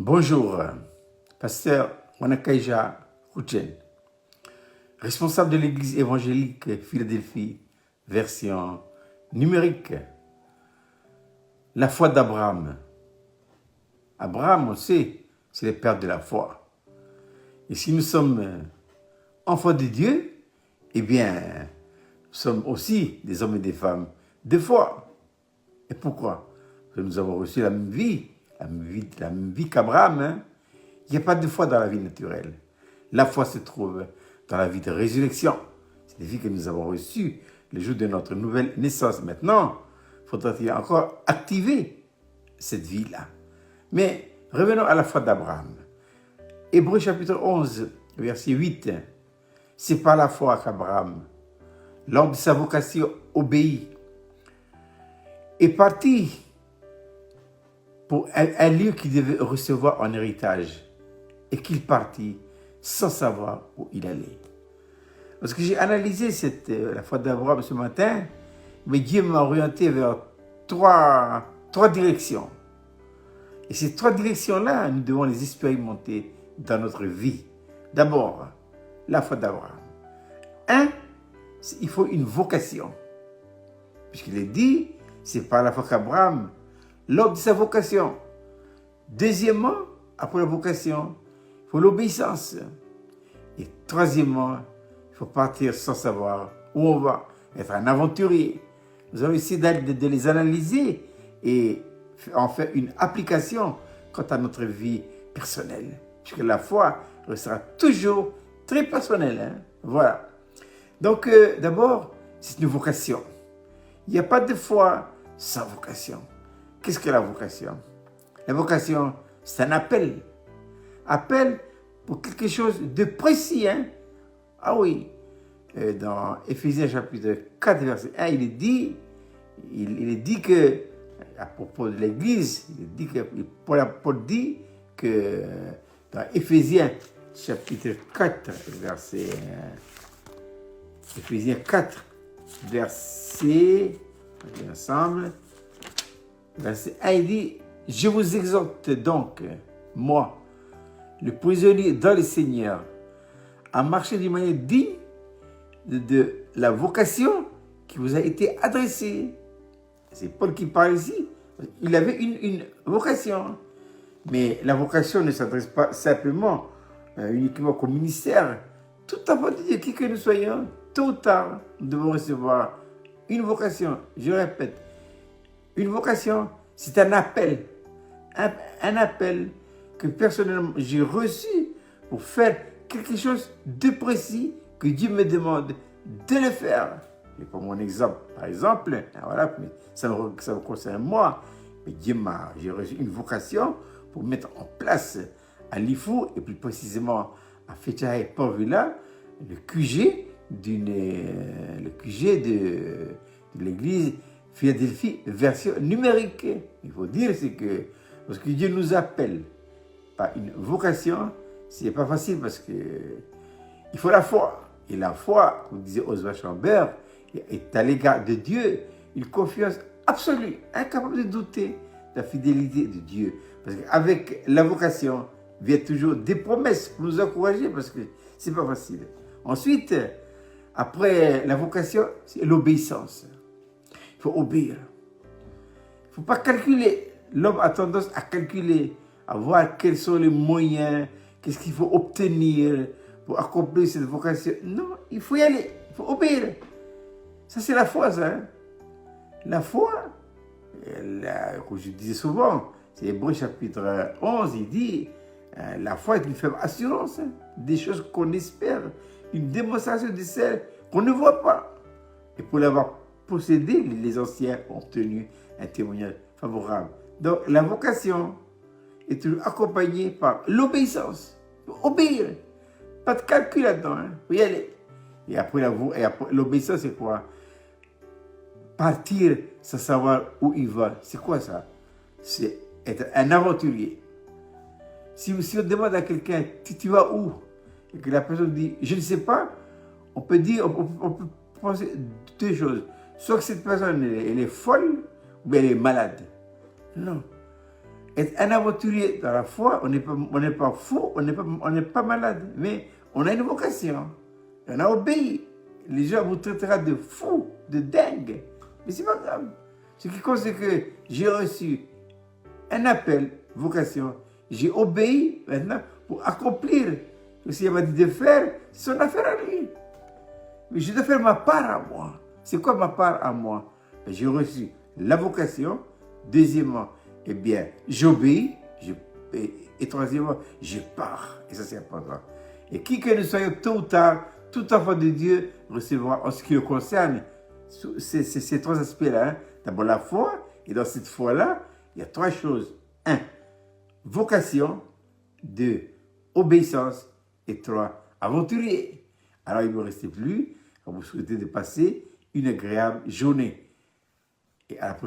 Bonjour, pasteur Wanakaija Kouchen, responsable de l'église évangélique Philadelphie, version numérique. La foi d'Abraham. Abraham, on sait, c'est le père de la foi. Et si nous sommes enfants de Dieu, eh bien, nous sommes aussi des hommes et des femmes de foi. Et pourquoi? Parce que nous avons reçu la même vie qu'Abraham. Hein? Il n'y a pas de foi dans la vie naturelle. La foi se trouve dans la vie de résurrection. C'est la vie que nous avons reçue le jour de notre nouvelle naissance. Maintenant, faudra-t-il encore activer cette vie-là. Mais revenons à la foi d'Abraham. Hébreux chapitre 11, verset 8. C'est par la foi qu'Abraham, lors de sa vocation, obéit, est parti pour un lieu qu'il devait recevoir en héritage et qu'il partit sans savoir où il allait. Parce que j'ai analysé la foi d'Abraham ce matin, mais Dieu m'a orienté vers trois directions. Et ces trois directions-là, nous devons les expérimenter dans notre vie. D'abord, la foi d'Abraham. Il faut une vocation. Puisqu'il est dit, c'est par la foi qu'Abraham, lors de sa vocation. Deuxièmement, après la vocation, il faut l'obéissance. Et troisièmement, il faut partir sans savoir où on va, être un aventurier. Nous allons essayer de les analyser et en faire une application quant à notre vie personnelle. Puisque la foi restera toujours très personnelle. Hein? Voilà. Donc, d'abord, c'est une vocation. Il n'y a pas de foi sans vocation. Qu'est-ce que la vocation? La vocation, c'est un appel. Appel pour quelque chose de précis. Hein? Ah oui, dans Éphésiens chapitre 4, verset 1, il est dit que, à propos de l'Église, Paul dit que dans Éphésiens chapitre 4, verset 1, il dit, je vous exhorte donc, moi, le prisonnier dans le Seigneur, à marcher d'une manière digne de la vocation qui vous a été adressée. C'est Paul qui parle ici. Il avait une vocation. Mais la vocation ne s'adresse pas simplement, uniquement qu'au ministère. Tout enfant de Dieu, qui que nous soyons, tôt ou tard, nous devons recevoir une vocation. Je répète, une vocation, c'est un appel. Un appel que personnellement j'ai reçu pour faire quelque chose de précis que Dieu me demande de le faire. Et pour mon exemple, par exemple, voilà, ça me concerne moi, mais j'ai reçu une vocation pour mettre en place à l'IFU et plus précisément à Fetchaï Port-Villa le QG de l'église Philadelphie version numérique. Il faut dire c'est que lorsque Dieu nous appelle par une vocation, c'est pas facile parce que il faut la foi. Et la foi, comme disait Oswald Chambers, est à l'égard de Dieu une confiance absolue, incapable de douter de la fidélité de Dieu. Parce qu'avec la vocation, vient toujours des promesses pour nous encourager parce que c'est pas facile. Ensuite, après la vocation, c'est l'obéissance. Il faut obéir. Il ne faut pas calculer. L'homme a tendance à calculer, à voir quels sont les moyens, qu'est-ce qu'il faut obtenir pour accomplir cette vocation. Non, il faut y aller, il faut obéir. Ça, c'est la foi, ça. Hein? La foi, comme je disais souvent, c'est Hébreux chapitre 11, il dit, la foi est une ferme assurance hein, des choses qu'on espère, une démonstration de celles qu'on ne voit pas. Et pour l'avoir possédé, les anciens ont obtenu un témoignage favorable. Donc, la vocation est toujours accompagnée par l'obéissance. Il faut obéir. Pas de calcul là-dedans. Il faut y aller. Et après l'obéissance, c'est quoi? Partir sans savoir où il va. C'est quoi ça? C'est être un aventurier. Si on demande à quelqu'un, tu vas où? Et que la personne dit, je ne sais pas, on peut penser deux choses. Soit que cette personne, elle est folle, ou bien elle est malade. Non. Être un aventurier dans la foi, on n'est pas fou, on n'est pas malade, mais on a une vocation. On a obéi. Les gens vous traiteront de fou, de dingue. Mais c'est pas grave. Ce qui compte, c'est que j'ai reçu un appel, vocation. J'ai obéi maintenant pour accomplir ce qu'il m'a dit de faire, c'est son affaire à lui. Mais je dois faire ma part à moi. C'est quoi ma part à moi? J'ai reçu la vocation. Deuxièmement, eh bien, j'obéis. Et troisièmement, je pars. Et ça, c'est important. Et qui que nous soyons tôt ou tard, tout enfant de Dieu recevra, en ce qui le concerne, ces trois aspects-là. Hein. D'abord, la foi. Et dans cette foi-là, il y a trois choses. 1. Vocation. 2. Obéissance. Et 3. Aventurier. Alors, il ne me restait plus, quand vous souhaitez, de passer une agréable journée. Et à la prochaine.